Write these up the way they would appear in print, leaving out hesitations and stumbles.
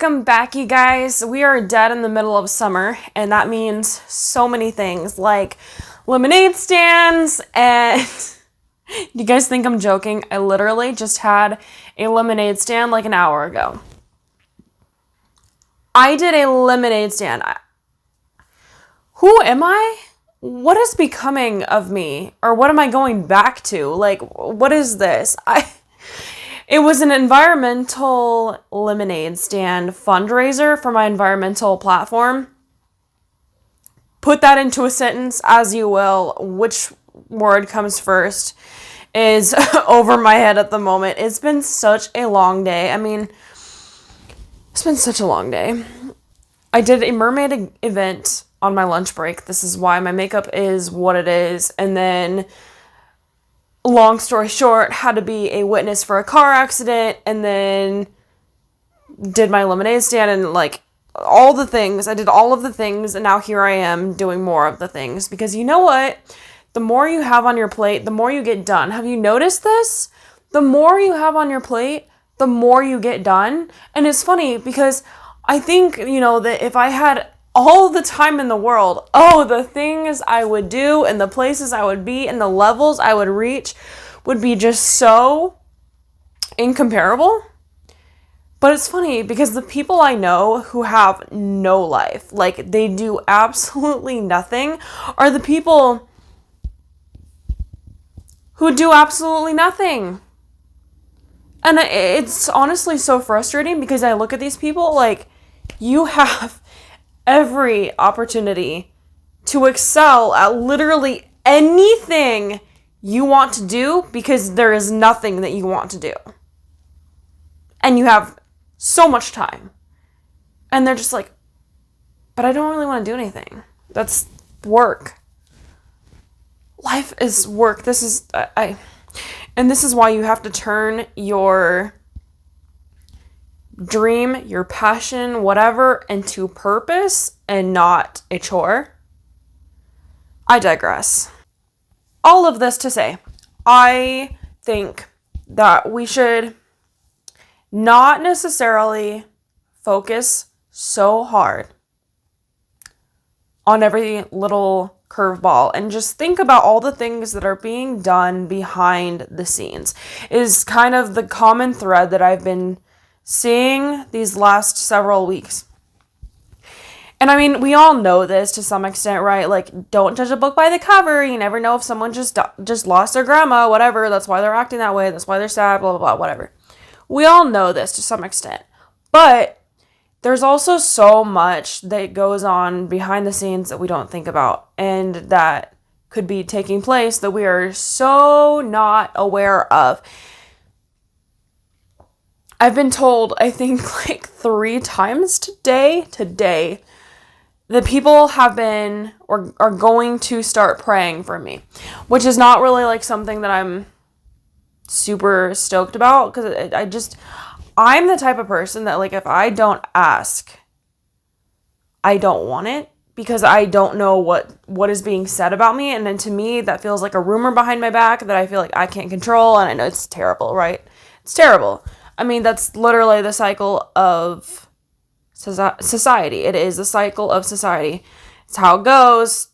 Welcome back, you guys. We are dead in the middle of summer, and that means so many things like lemonade stands. And you guys think I'm joking? I literally just had a lemonade stand like an hour ago. I did a lemonade stand. Who am I? What is becoming of me? Or what am I going back to? Like, what is this? It was an environmental lemonade stand fundraiser for my environmental platform. Put that into a sentence as you will. Which word comes first is over my head at the moment. It's been such a long day. It's been such a long day. I did a mermaid event on my lunch break. This is why my makeup is what it is. And then, long story short, had to be a witness for a car accident, and then did my lemonade stand and all the things. I did all of the things, and now here I am doing more of the things. Because you know what? The more you have on your plate, the more you get done. Have you noticed this? The more you have on your plate, the more you get done. And it's funny because I think, that if I had all the time in the world, the things I would do and the places I would be and the levels I would reach would be just so incomparable. But it's funny because the people I know who have no life, like they do absolutely nothing, are the people who do absolutely nothing. And it's honestly so frustrating because I look at these people like, you have every opportunity to excel at literally anything you want to do because there is nothing that you want to do. And you have so much time. And they're just like, but I don't really want to do anything. That's work. Life is work. This is why you have to turn your dream, your passion, whatever, into purpose and not a chore. I digress. All of this to say, I think that we should not necessarily focus so hard on every little curveball and just think about all the things that are being done behind the scenes is kind of the common thread that I've been seeing these last several weeks. And we all know this to some extent, right? Like, don't judge a book by the cover. You never know if someone just lost their grandma, whatever. That's why they're acting that way. That's why they're sad, blah, blah, blah, whatever. We all know this to some extent. But there's also so much that goes on behind the scenes that we don't think about and that could be taking place that we are so not aware of. I've been told, I think 3 times today, that people have been or are going to start praying for me, which is not really something that I'm super stoked about because I'm the type of person that if I don't ask, I don't want it because I don't know what is being said about me. And then to me, that feels like a rumor behind my back that I feel like I can't control. And I know it's terrible, right? It's terrible. That's literally the cycle of society. It is the cycle of society. It's how it goes.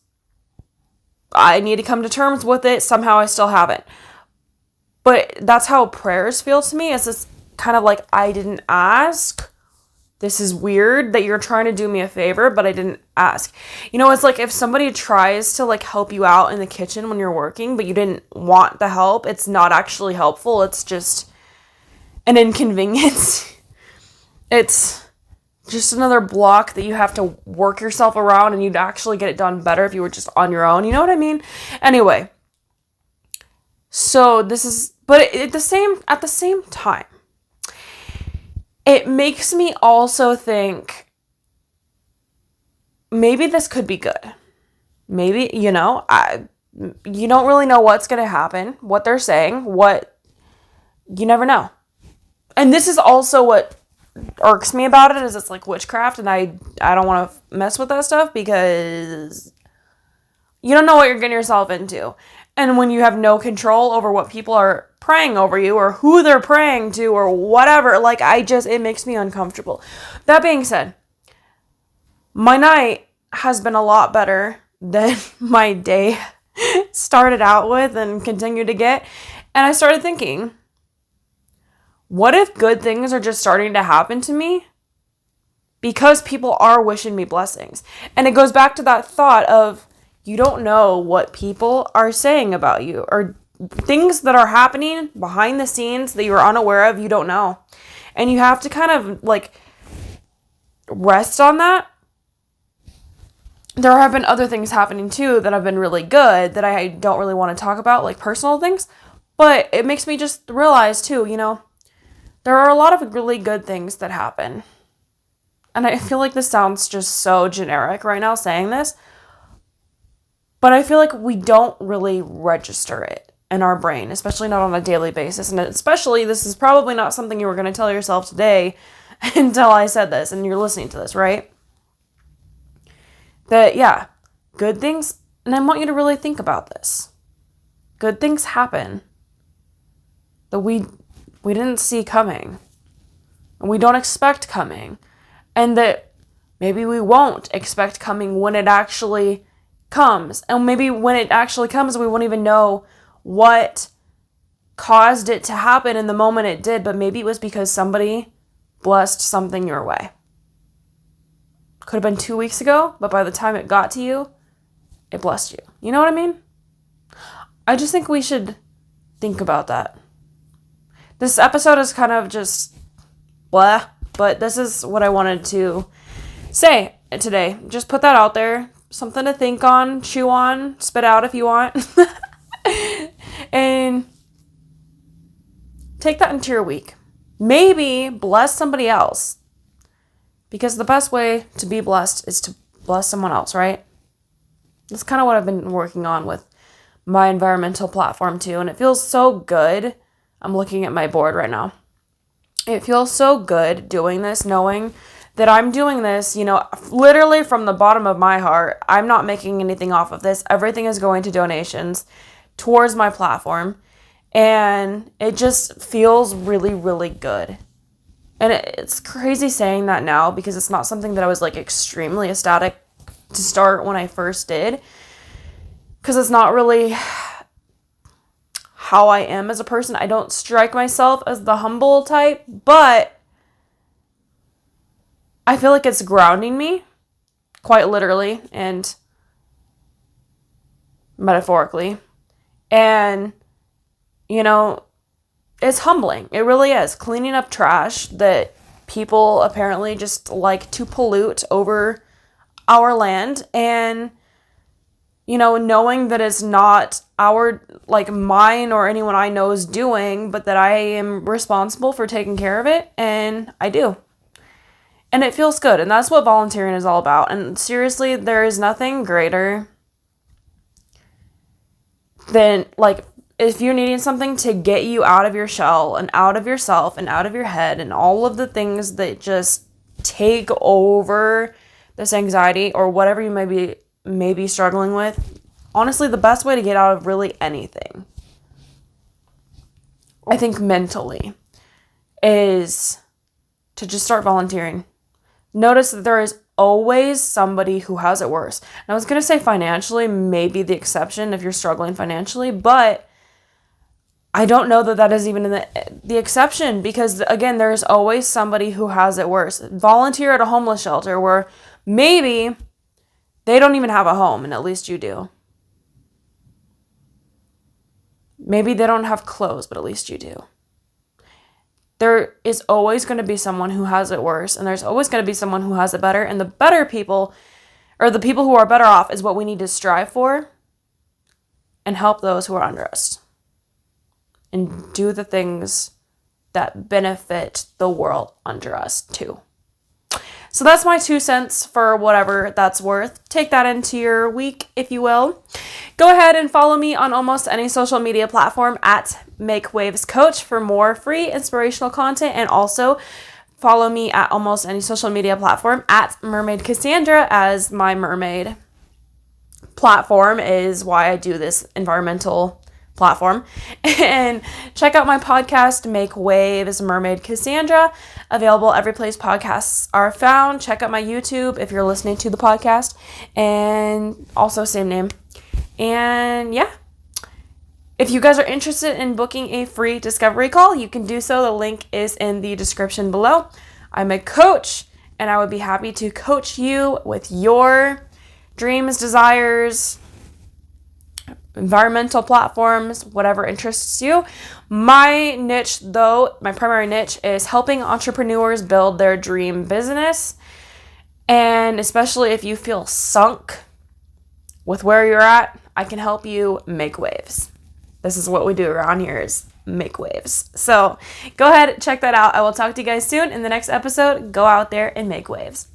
I need to come to terms with it. Somehow I still haven't. But that's how prayers feel to me. It's just kind of like, I didn't ask. This is weird that you're trying to do me a favor, but I didn't ask. It's like if somebody tries to help you out in the kitchen when you're working, but you didn't want the help. It's not actually helpful. It's just an inconvenience. It's just another block that you have to work yourself around, and you'd actually get it done better if you were just on your own. You know what I mean? Anyway, so but at the same time, it makes me also think maybe this could be good. Maybe, you don't really know what's going to happen, what they're saying, you never know. And this is also what irks me about it, is it's like witchcraft, and I don't want to mess with that stuff because you don't know what you're getting yourself into. And when you have no control over what people are praying over you or who they're praying to or whatever. Like, it makes me uncomfortable. That being said, my night has been a lot better than my day started out with and continued to get. And I started thinking, what if good things are just starting to happen to me because people are wishing me blessings? And it goes back to that thought of, you don't know what people are saying about you, or things that are happening behind the scenes that you're unaware of. You don't know. And you have to kind of like rest on that. There have been other things happening too that have been really good that I don't really want to talk about, like personal things. But it makes me just realize too, there are a lot of really good things that happen. And I feel like this sounds just so generic right now saying this, but I feel like we don't really register it in our brain, especially not on a daily basis. And especially, this is probably not something you were going to tell yourself today until I said this and you're listening to this, right? That, yeah, good things, and I want you to really think about this. Good things happen that we didn't see coming, and we don't expect coming, and that maybe we won't expect coming when it actually comes. And maybe when it actually comes, we won't even know what caused it to happen in the moment it did, but maybe it was because somebody blessed something your way. Could have been 2 weeks ago, but by the time it got to you, it blessed you. You know what I mean? I just think we should think about that. This episode is kind of just blah, but this is what I wanted to say today. Just put that out there. Something to think on, chew on, spit out if you want. And take that into your week. Maybe bless somebody else. Because the best way to be blessed is to bless someone else, right? That's kind of what I've been working on with my environmental platform too. And it feels so good. I'm looking at my board right now. It feels so good doing this, knowing that I'm doing this, literally from the bottom of my heart. I'm not making anything off of this. Everything is going to donations towards my platform. And it just feels really, really good. And it's crazy saying that now because it's not something that I was like extremely ecstatic to start when I first did. Because it's not really how I am as a person. I don't strike myself as the humble type, but I feel like it's grounding me, quite literally and metaphorically. And, it's humbling. It really is. Cleaning up trash that people apparently just like to pollute over our land. And, knowing that it's not mine or anyone I know is doing, but that I am responsible for taking care of it. And I do. And it feels good. And that's what volunteering is all about. And seriously, there is nothing greater than if you're needing something to get you out of your shell and out of yourself and out of your head and all of the things that just take over this anxiety or whatever you may be struggling with, honestly, the best way to get out of really anything, I think mentally, is to just start volunteering. Notice that there is always somebody who has it worse. And I was going to say financially may be the exception if you're struggling financially, but I don't know that is even the exception because, again, there's always somebody who has it worse. Volunteer at a homeless shelter where maybe they don't even have a home, and at least you do. Maybe they don't have clothes, but at least you do. There is always going to be someone who has it worse, and there's always going to be someone who has it better, and the better people, or the people who are better off, is what we need to strive for and help those who are under us. And do the things that benefit the world under us too. So that's my 2 cents for whatever that's worth. Take that into your week, if you will. Go ahead and follow me on almost any social media platform at Make Waves Coach for more free inspirational content. And also follow me at almost any social media platform at Mermaid Kassandra, as my mermaid platform is why I do this environmental platform. And check out my podcast, Make Waves, Mermaid Cassandra, available every place podcasts are found. Check out my YouTube if you're listening to the podcast, and also same name. And yeah, if you guys are interested in booking a free discovery call, you can do so. The link is in the description below. I'm a coach, and I would be happy to coach you with your dreams, desires, environmental platforms, whatever interests you. My niche, though, my primary niche is helping entrepreneurs build their dream business. And especially if you feel sunk with where you're at, I can help you make waves. This is what we do around here, is make waves. So go ahead, check that out. I will talk to you guys soon in the next episode. Go out there and make waves.